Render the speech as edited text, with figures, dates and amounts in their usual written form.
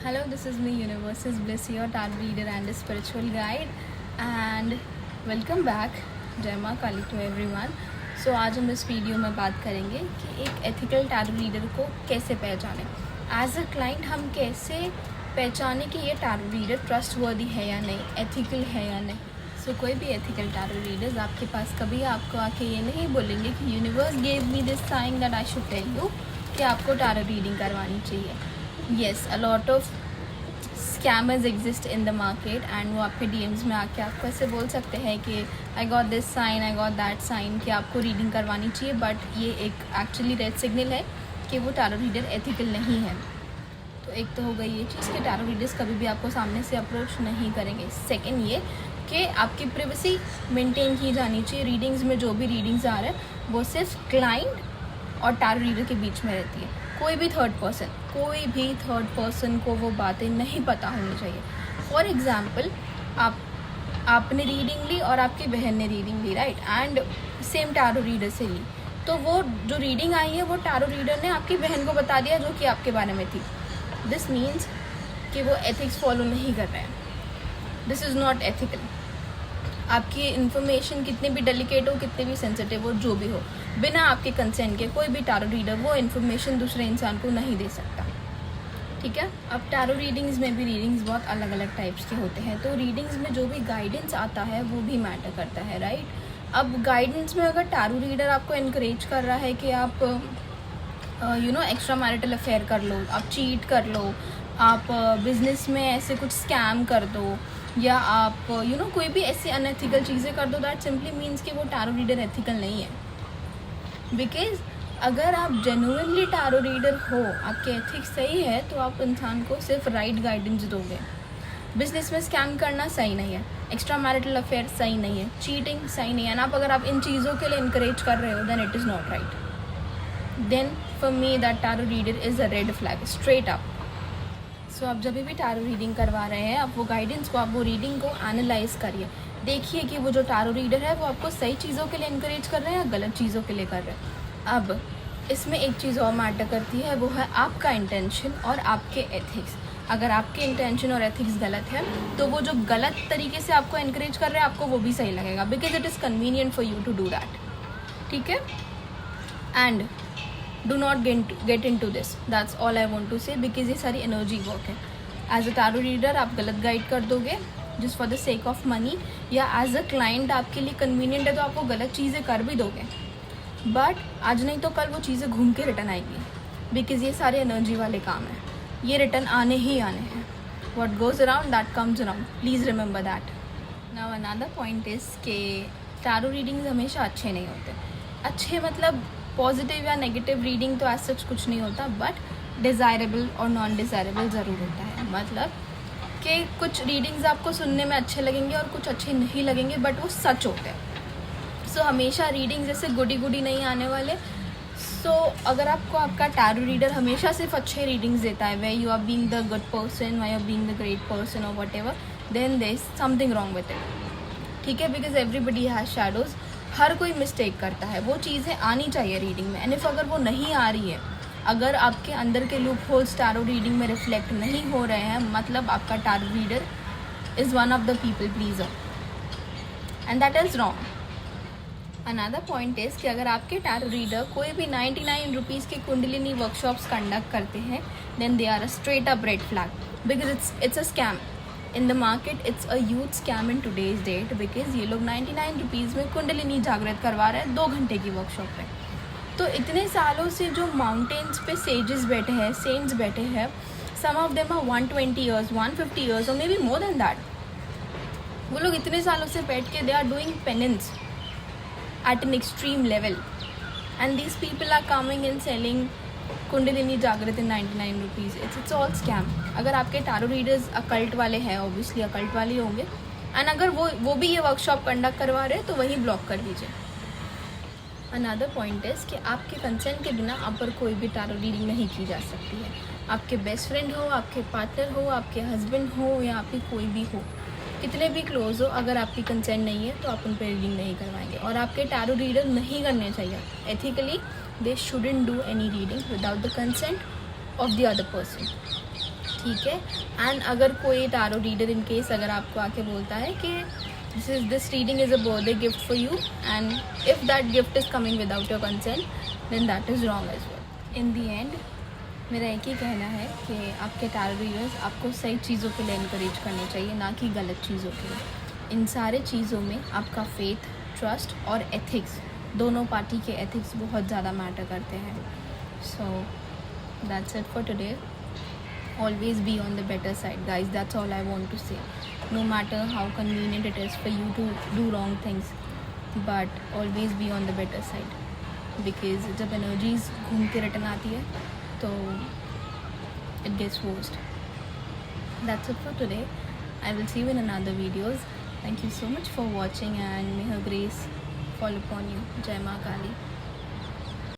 Hello, this is me, Universe's Bliss, your tarot reader and a spiritual guide. And welcome back, जय माँ काली to everyone. So आज हम इस video में बात करेंगे कि एक एथिकल टैरो रीडर को कैसे पहचानें. एज अ क्लाइंट हम कैसे पहचाने कि ये टैरो रीडर ट्रस्टवर्दी है या नहीं, एथिकल है या नहीं. सो कोई भी एथिकल टैरो रीडर्स आपके पास कभी आपको आके ये नहीं बोलेंगे कि universe gave me this sign that I should tell you कि आपको टैरो रीडिंग करवानी चाहिए. Yes, a lot of scammers exist in the market and वो आपके डीएम्स में आके आपको ऐसे बोल सकते हैं कि I got this sign, I got that sign, कि आपको रीडिंग करवानी चाहिए. बट ये एक एक्चुअली रेड सिग्नल है कि वो टैरो रीडर एथिकल नहीं है. तो एक तो हो गई ये चीज़ कि टैरो रीडर्स कभी भी आपको सामने से अप्रोच नहीं करेंगे. सेकेंड ये कि आपकी प्राइवेसी मेंटेन की जानी चाहिए. रीडिंग्स में जो भी रीडिंग्स आ रहे हैं वो सिर्फ क्लाइंट और टैरो रीडर के बीच में रहती है. कोई भी थर्ड पर्सन को वो बातें नहीं पता होनी चाहिए. फॉर एग्ज़ाम्पल, आपने रीडिंग ली और आपकी बहन ने रीडिंग ली, right, and same tarot reader से ली. तो वो जो रीडिंग आई है वो टैरो रीडर ने आपकी बहन को बता दिया जो कि आपके बारे में थी. दिस मीन्स कि वो एथिक्स फॉलो नहीं कर रहे हैं. This is not ethical. आपकी इन्फॉर्मेशन कितनी भी डेलिकेट हो, कितनी भी सेंसिटिव हो, जो भी हो, बिना आपके कंसेंट के कोई भी टैरो रीडर वो इन्फॉर्मेशन दूसरे इंसान को नहीं दे सकता. ठीक है. अब टैरो रीडिंग्स में भी रीडिंग्स बहुत अलग अलग टाइप्स के होते हैं. तो रीडिंग्स में जो भी गाइडेंस आता है वो भी मैटर करता है, राइट. अब गाइडेंस में अगर टैरो रीडर आपको इनकरेज कर रहा है कि आप एक्स्ट्रा मैरिटल अफेयर कर लो, आप चीट कर लो, आप बिजनेस में ऐसे कुछ स्कैम कर दो, या आप कोई भी ऐसी अनएथिकल चीज़ें कर दो, दैट सिंपली मीन्स कि वो टैरो रीडर एथिकल नहीं है. बिकॉज अगर आप जेन्युइनली टैरो रीडर हो, आपके एथिक्स सही है, तो आप इंसान को सिर्फ राइट गाइडेंस दोगे. बिजनेस में स्कैम करना सही नहीं है, एक्स्ट्रा मैरिटल अफेयर सही नहीं है, चीटिंग सही नहीं है, एंड अगर आप इन चीज़ों के लिए इनकरेज कर रहे हो then it is not right. Then for me that tarot reader is a red flag straight up. So आप जब भी टैरो रीडिंग करवा रहे हैं, आप वो गाइडेंस को, आप वो रीडिंग को एनालाइज करिए. देखिए कि वो जो टैरो रीडर है वो आपको सही चीज़ों के लिए इनकरेज कर रहे हैं या गलत चीज़ों के लिए कर रहे हैं. अब इसमें एक चीज़ और मैटर करती है, वो है आपका इंटेंशन और आपके एथिक्स. अगर आपके इंटेंशन और एथिक्स गलत है तो वो जो गलत तरीके से आपको इनकरेज कर रहे हैं आपको वो भी सही लगेगा, because it is convenient for you to do that. ठीक है. And do not get into this. That's all I want to say, because ये सारी एनर्जी वर्क है. एज अ टैरो रीडर आप गलत गाइड कर दोगे just for the sake of money, या एज अ क्लाइंट आपके लिए कन्वीनियंट है तो आप वो गलत चीज़ें कर भी दोगे. बट आज नहीं तो कल वो चीज़ें घूम के रिटर्न आएगी, बिकॉज ये सारे एनर्जी वाले काम हैं. ये रिटर्न आने ही आने हैं. What goes around that comes around. Please remember that. Now another point is के टैरो रीडिंग्स हमेशा अच्छे नहीं होते. अच्छे मतलब पॉजिटिव या नेगेटिव रीडिंग तो ऐसा सच कुछ नहीं होता, बट डिज़ायरेबल और नॉन डिज़ायरेबल ज़रूर होता है. मतलब कि कुछ रीडिंग्स आपको सुनने में अच्छे लगेंगे और कुछ अच्छे नहीं लगेंगे, बट वो सच होते हैं. सो हमेशा रीडिंग जैसे गुडी गुडी नहीं आने वाले. सो अगर आपको आपका टैरो रीडर हमेशा सिर्फ अच्छे रीडिंग्स देता है, way you are being the good person, way you are being the great person और whatever, then there is something wrong with it. ठीक है. Because everybody has shadows. हर कोई मिस्टेक करता है. वो चीज़ें आनी चाहिए रीडिंग में. एंड इफ अगर वो नहीं आ रही है, अगर आपके अंदर के लूप होल्स टैरो रीडिंग में रिफ्लेक्ट नहीं हो रहे हैं, मतलब आपका tarot reader is one of the people pleaser, and that is wrong. Another point is कि अगर आपके टैरो रीडर कोई भी 99 रुपीज़ के कुंडलिनी वर्कशॉप्स कंडक्ट करते हैं, then they are a straight up red flag, because it's a scam. In the market it's a huge scam in today's date, because ये लोग 99 रुपीज़ में कुंडलिनी जागृत करवा रहे हैं 2 घंटे की वर्कशॉप में. तो इतने सालों से जो माउंटेन्स पे सेजेस बैठे हैं, सेंट्स बैठे हैं, some of them are 120 years, 150 years और may be more than that. वो लोग इतने सालों से बैठ के they are doing penance at an extreme level, and these people are coming and selling kundalini जागृत in 99 rupees. It's all scam. अगर आपके टैरो रीडर्स अकल्ट वाले हैं, ऑब्वियसली अकल्ट वाले होंगे, एंड अगर वो भी ये वर्कशॉप कंडक्ट करवा रहे हैं तो वही ब्लॉक कर दीजिए. अनदर पॉइंट इज़ कि आपके कंसेंट के बिना आप पर कोई भी टैरो रीडिंग नहीं की जा सकती है. आपके बेस्ट फ्रेंड हो, आपके पार्टनर हो, आपके हस्बैंड हो, या आपकी कोई भी हो, कितने भी क्लोज हो, अगर आपकी कंसेंट नहीं है तो आप उन पर रीडिंग नहीं करवाएंगे. और आपके टैरो रीडर नहीं करने चाहिए ethically. They shouldn't do any reading without the consent of the other person. ठीक है। एंड अगर कोई टारो रीडर इन केस अगर आपको आके बोलता है कि this reading is a birthday gift for you and if that gift is coming without your consent then that is wrong as well. In the end मेरा एक ही कहना है कि आपके टारो रीडर्स आपको सही चीज़ों के लिए इनकरेज करने चाहिए, ना कि गलत चीज़ों के लिए। इन सारे चीज़ों में आपका फेथ, ट्रस्ट और एथिक्स, दोनों पार्टी के एथिक्स बहुत ज़्यादा मैटर करते हैं। So that's it for today. Always be on the better side, guys. That's all I want to say. No matter how convenient it is for you to do wrong things, but always be on the better side, because जब energies घूम के return आती है तो it gets worst. That's it for today. I will see you in another videos. Thank you so much for watching and may her grace fall upon you. Jai Maa Kali.